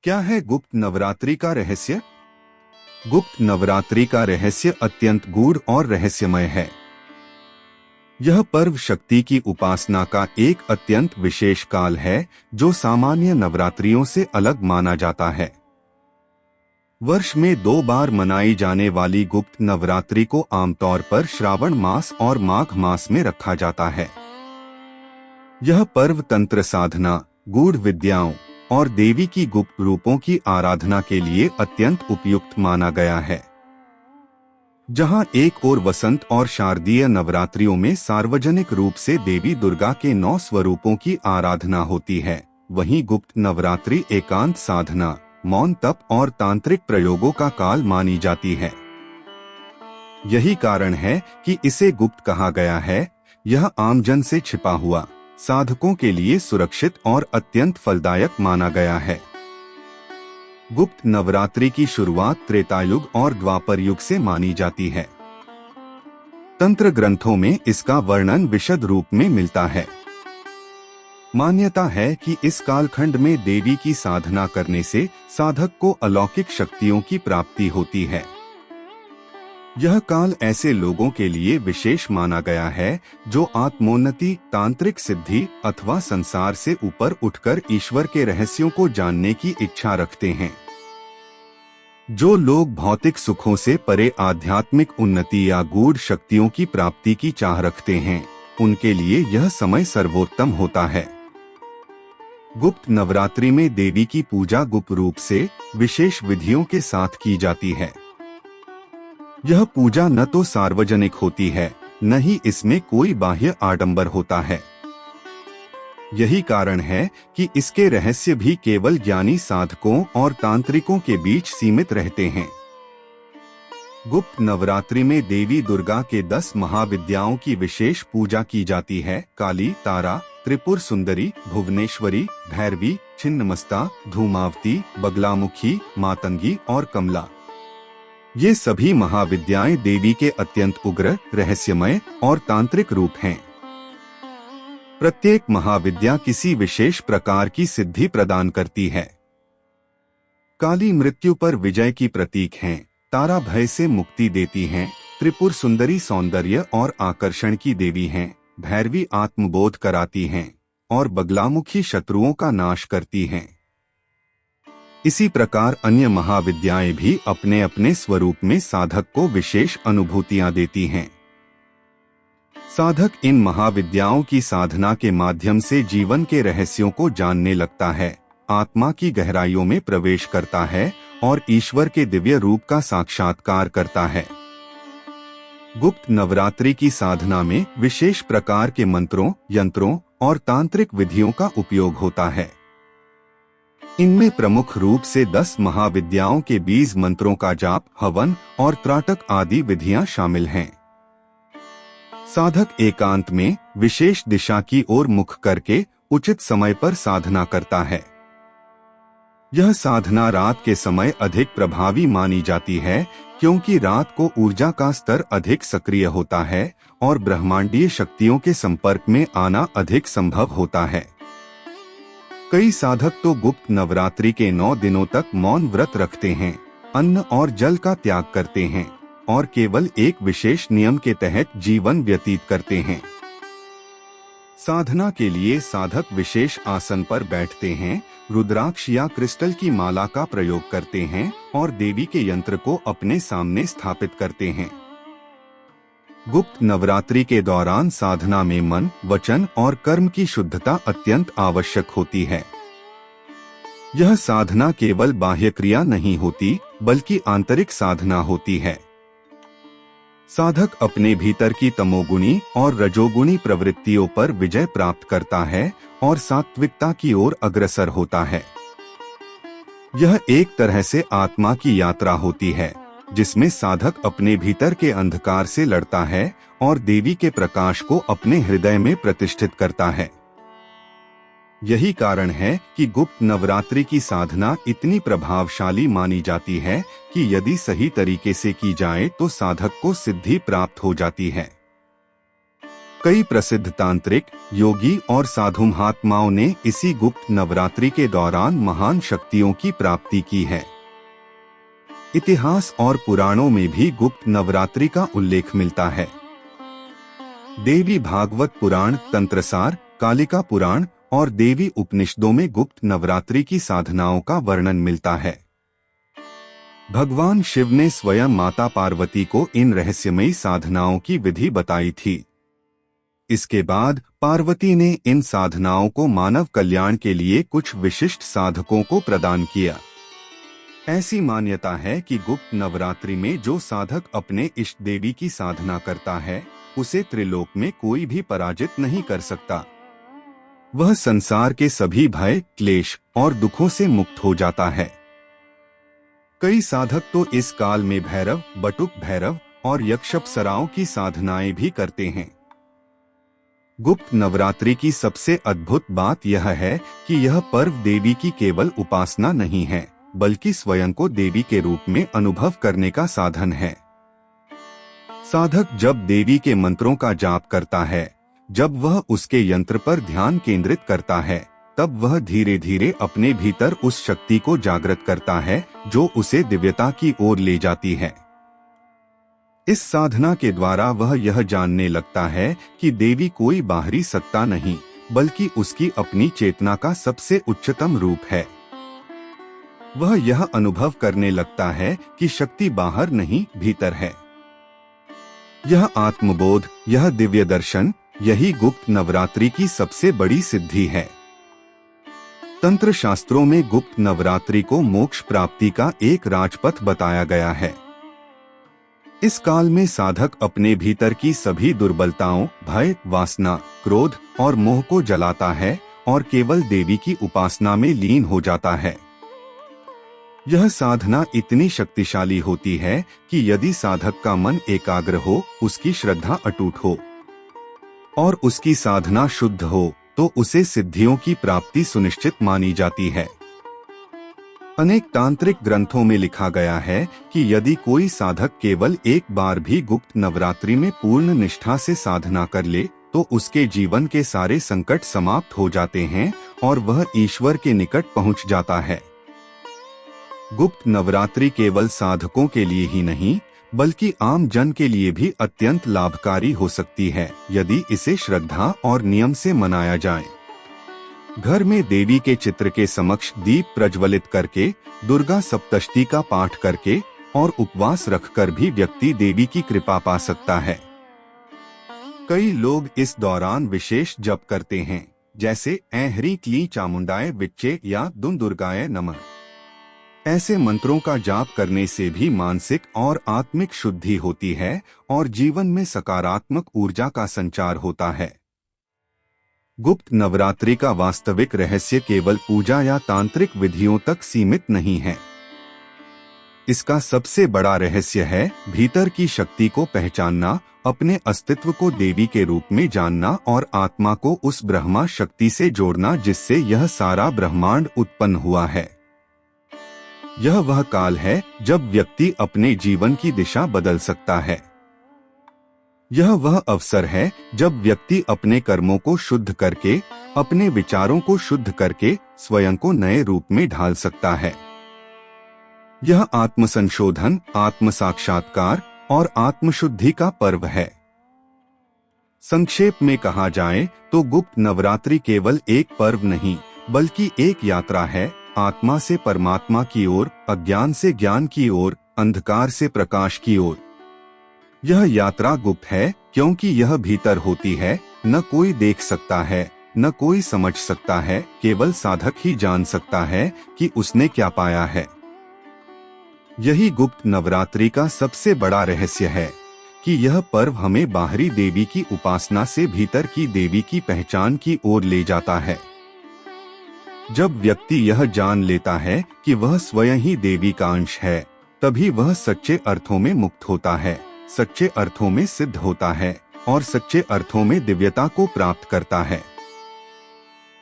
क्या है गुप्त नवरात्रि का रहस्य? गुप्त नवरात्रि का रहस्य अत्यंत गूढ़ और रहस्यमय है। यह पर्व शक्ति की उपासना का एक अत्यंत विशेष काल है जो सामान्य नवरात्रियों से अलग माना जाता है। वर्ष में 2 बार मनाई जाने वाली गुप्त नवरात्रि को आमतौर पर श्रावण मास और माघ मास में रखा जाता है। यह पर्व तंत्र साधना, गूढ़ विद्याओं और देवी की गुप्त रूपों की आराधना के लिए अत्यंत उपयुक्त माना गया है। जहां एक ओर वसंत और शारदीय नवरात्रियों में सार्वजनिक रूप से देवी दुर्गा के 9 स्वरूपों की आराधना होती है, वहीं गुप्त नवरात्रि एकांत साधना, मौन तप और तांत्रिक प्रयोगों का काल मानी जाती है। यही कारण है कि इसे गुप्त कहा गया है। यह आमजन से छिपा हुआ, साधकों के लिए सुरक्षित और अत्यंत फलदायक माना गया है। गुप्त नवरात्रि की शुरुआत त्रेतायुग और द्वापर युग से मानी जाती है। तंत्र ग्रंथों में इसका वर्णन विशद रूप में मिलता है। मान्यता है कि इस कालखंड में देवी की साधना करने से साधक को अलौकिक शक्तियों की प्राप्ति होती है। यह काल ऐसे लोगों के लिए विशेष माना गया है जो आत्मोन्नति, तांत्रिक सिद्धि अथवा संसार से ऊपर उठकर ईश्वर के रहस्यों को जानने की इच्छा रखते हैं। जो लोग भौतिक सुखों से परे आध्यात्मिक उन्नति या गूढ़ शक्तियों की प्राप्ति की चाह रखते हैं, उनके लिए यह समय सर्वोत्तम होता है। गुप्त नवरात्रि में देवी की पूजा गुप्त रूप से विशेष विधियों के साथ की जाती है। यह पूजा न तो सार्वजनिक होती है, न ही इसमें कोई बाह्य आडंबर होता है। यही कारण है कि इसके रहस्य भी केवल ज्ञानी साधकों और तांत्रिकों के बीच सीमित रहते हैं। गुप्त नवरात्रि में देवी दुर्गा के 10 महाविद्याओं की विशेष पूजा की जाती है। काली, तारा, त्रिपुर सुंदरी, भुवनेश्वरी, भैरवी, छिन्नमस्ता, धूमावती, बगलामुखी, मातंगी और कमला। ये सभी महाविद्याएं देवी के अत्यंत उग्र, रहस्यमय और तांत्रिक रूप हैं। प्रत्येक महाविद्या किसी विशेष प्रकार की सिद्धि प्रदान करती है। काली मृत्यु पर विजय की प्रतीक हैं, तारा भय से मुक्ति देती हैं, त्रिपुर सुंदरी सौंदर्य और आकर्षण की देवी हैं, भैरवी आत्मबोध कराती हैं और बगलामुखी शत्रुओं का नाश करती हैं। इसी प्रकार अन्य महाविद्याएं भी अपने अपने स्वरूप में साधक को विशेष अनुभूतियां देती हैं। साधक इन महाविद्याओं की साधना के माध्यम से जीवन के रहस्यों को जानने लगता है, आत्मा की गहराइयों में प्रवेश करता है और ईश्वर के दिव्य रूप का साक्षात्कार करता है। गुप्त नवरात्रि की साधना में विशेष प्रकार के मंत्रों, यंत्रों और तांत्रिक विधियों का उपयोग होता है। इनमें प्रमुख रूप से 10 महाविद्याओं के 20 मंत्रों का जाप, हवन और त्राटक आदि विधियां शामिल हैं। साधक एकांत में विशेष दिशा की ओर मुख करके उचित समय पर साधना करता है। यह साधना रात के समय अधिक प्रभावी मानी जाती है क्योंकि रात को ऊर्जा का स्तर अधिक सक्रिय होता है और ब्रह्मांडीय शक्तियों के संपर्क में आना अधिक संभव होता है। कई साधक तो गुप्त नवरात्रि के 9 दिनों तक मौन व्रत रखते हैं, अन्न और जल का त्याग करते हैं और केवल एक विशेष नियम के तहत जीवन व्यतीत करते हैं। साधना के लिए साधक विशेष आसन पर बैठते हैं, रुद्राक्ष या क्रिस्टल की माला का प्रयोग करते हैं और देवी के यंत्र को अपने सामने स्थापित करते हैं। गुप्त नवरात्रि के दौरान साधना में मन, वचन और कर्म की शुद्धता अत्यंत आवश्यक होती है। यह साधना केवल बाह्य क्रिया नहीं होती, बल्कि आंतरिक साधना होती है। साधक अपने भीतर की तमोगुणी और रजोगुणी प्रवृत्तियों पर विजय प्राप्त करता है और सात्विकता की ओर अग्रसर होता है। यह एक तरह से आत्मा की यात्रा होती है, जिसमें साधक अपने भीतर के अंधकार से लड़ता है और देवी के प्रकाश को अपने हृदय में प्रतिष्ठित करता है। यही कारण है कि गुप्त नवरात्रि की साधना इतनी प्रभावशाली मानी जाती है कि यदि सही तरीके से की जाए तो साधक को सिद्धि प्राप्त हो जाती है। कई प्रसिद्ध तांत्रिक, योगी और साधु महात्माओं ने इसी गुप्त नवरात्रि के दौरान महान शक्तियों की प्राप्ति की है। इतिहास और पुराणों में भी गुप्त नवरात्रि का उल्लेख मिलता है। देवी भागवत पुराण, तंत्रसार, कालिका पुराण और देवी उपनिषदों में गुप्त नवरात्रि की साधनाओं का वर्णन मिलता है। भगवान शिव ने स्वयं माता पार्वती को इन रहस्यमयी साधनाओं की विधि बताई थी। इसके बाद पार्वती ने इन साधनाओं को मानव कल्याण के लिए कुछ विशिष्ट साधकों को प्रदान किया। ऐसी मान्यता है कि गुप्त नवरात्रि में जो साधक अपने इष्ट देवी की साधना करता है, उसे त्रिलोक में कोई भी पराजित नहीं कर सकता। वह संसार के सभी भय, क्लेश और दुखों से मुक्त हो जाता है। कई साधक तो इस काल में भैरव, बटुक भैरव और यक्षअप्सराओं की साधनाएं भी करते हैं। गुप्त नवरात्रि की सबसे अद्भुत बात यह है कि यह पर्व देवी की केवल उपासना नहीं है, बल्कि स्वयं को देवी के रूप में अनुभव करने का साधन है। साधक जब देवी के मंत्रों का जाप करता है, जब वह उसके यंत्र पर ध्यान केंद्रित करता है, तब वह धीरे धीरे अपने भीतर उस शक्ति को जागृत करता है जो उसे दिव्यता की ओर ले जाती है। इस साधना के द्वारा वह यह जानने लगता है कि देवी कोई बाहरी सत्ता नहीं, बल्कि उसकी अपनी चेतना का सबसे उच्चतम रूप है। वह यह अनुभव करने लगता है कि शक्ति बाहर नहीं, भीतर है। यह आत्मबोध, यह दिव्य दर्शन, यही गुप्त नवरात्रि की सबसे बड़ी सिद्धि है। तंत्र शास्त्रों में गुप्त नवरात्रि को मोक्ष प्राप्ति का एक राजपथ बताया गया है। इस काल में साधक अपने भीतर की सभी दुर्बलताओं, भय, वासना, क्रोध और मोह को जलाता है और केवल देवी की उपासना में लीन हो जाता है। यह साधना इतनी शक्तिशाली होती है कि यदि साधक का मन एकाग्र हो, उसकी श्रद्धा अटूट हो और उसकी साधना शुद्ध हो, तो उसे सिद्धियों की प्राप्ति सुनिश्चित मानी जाती है। अनेक तांत्रिक ग्रंथों में लिखा गया है कि यदि कोई साधक केवल एक बार भी गुप्त नवरात्रि में पूर्ण निष्ठा से साधना कर ले, तो उसके जीवन के सारे संकट समाप्त हो जाते हैं और वह ईश्वर के निकट पहुंच जाता है। गुप्त नवरात्रि केवल साधकों के लिए ही नहीं, बल्कि आम जन के लिए भी अत्यंत लाभकारी हो सकती है, यदि इसे श्रद्धा और नियम से मनाया जाए। घर में देवी के चित्र के समक्ष दीप प्रज्वलित करके, दुर्गा सप्तशती का पाठ करके और उपवास रखकर भी व्यक्ति देवी की कृपा पा सकता है। कई लोग इस दौरान विशेष जप करते हैं, जैसे ऐं ह्रीं क्लीं चामुंडाय विच्चे या दुं दुर्गाय नमः। ऐसे मंत्रों का जाप करने से भी मानसिक और आत्मिक शुद्धि होती है और जीवन में सकारात्मक ऊर्जा का संचार होता है। गुप्त नवरात्रि का वास्तविक रहस्य केवल पूजा या तांत्रिक विधियों तक सीमित नहीं है। इसका सबसे बड़ा रहस्य है भीतर की शक्ति को पहचानना, अपने अस्तित्व को देवी के रूप में जानना और आत्मा को उस ब्रह्मा शक्ति से जोड़ना जिससे यह सारा ब्रह्मांड उत्पन्न हुआ है। यह वह काल है जब व्यक्ति अपने जीवन की दिशा बदल सकता है। यह वह अवसर है जब व्यक्ति अपने कर्मों को शुद्ध करके, अपने विचारों को शुद्ध करके स्वयं को नए रूप में ढाल सकता है। यह आत्मसंशोधन, आत्म साक्षात्कार और आत्मशुद्धि का पर्व है। संक्षेप में कहा जाए तो गुप्त नवरात्रि केवल एक पर्व नहीं, बल्कि एक यात्रा है, आत्मा से परमात्मा की ओर, अज्ञान से ज्ञान की ओर, अंधकार से प्रकाश की ओर। यह यात्रा गुप्त है क्योंकि यह भीतर होती है, न कोई देख सकता है, न कोई समझ सकता है, केवल साधक ही जान सकता है कि उसने क्या पाया है। यही गुप्त नवरात्रि का सबसे बड़ा रहस्य है कि यह पर्व हमें बाहरी देवी की उपासना से भीतर की देवी की पहचान की ओर ले जाता है। जब व्यक्ति यह जान लेता है कि वह स्वयं ही देवी का अंश है, तभी वह सच्चे अर्थों में मुक्त होता है, सच्चे अर्थों में सिद्ध होता है और सच्चे अर्थों में दिव्यता को प्राप्त करता है।